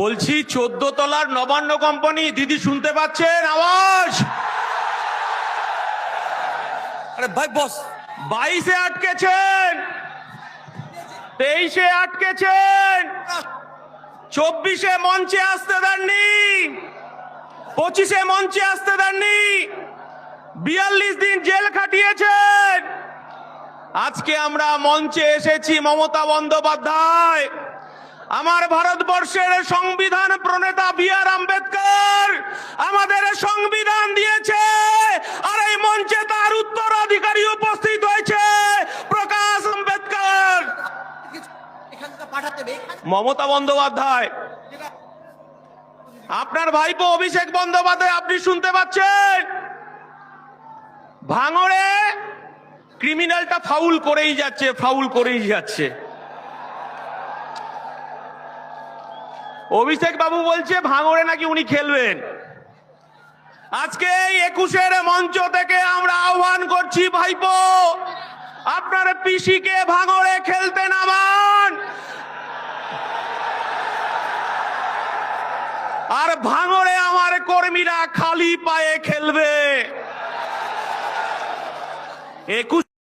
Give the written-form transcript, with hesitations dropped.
বলছি 14 তলার নবান্ন কোম্পানি দিদি শুনতে পাচ্ছেন আওয়াজ? আরে ভাই বস 22-এ আটকেছেন, 23-এ আটকেছেন, 24-এ মঞ্চে আসতে দেননি, 25-এ মঞ্চে আসতে দেননি, 42 দিন জেল খাটিয়েছেন। আজকে আমরা মঞ্চে এসেছি মমতা বন্দ্যোপাধ্যায়, আমার ভারতবর্ষের সংবিধান প্রণেতা বি.আর. আম্বেদকর আমাদের সংবিধান দিয়েছে, আর এই মঞ্চে তার উত্তরাধিকারী উপস্থিত হয়েছে প্রকাশ আম্বেদকর। মমতা বন্দ্যোপাধ্যায়, আপনার ভাইপো অভিষেক বন্দ্যোপাধ্যায়, আপনি শুনতে পাচ্ছেন? ভাঙড়ে ক্রিমিনালটা ফাউল করেই যাচ্ছে, ফাউল করেই যাচ্ছে। অভিষেক বাবু বলছে ভাঙড়ে নাকি উনি খেলবেন। আজকে 21-এর মঞ্চ থেকে আমরা আহ্বান করছি, ভাইপো আপনার পিসিকে ভাঙড়ে খেলতে নামান, আর ভাঙড়ে আমার কর্মীরা খালি পায়ে খেলবে। 21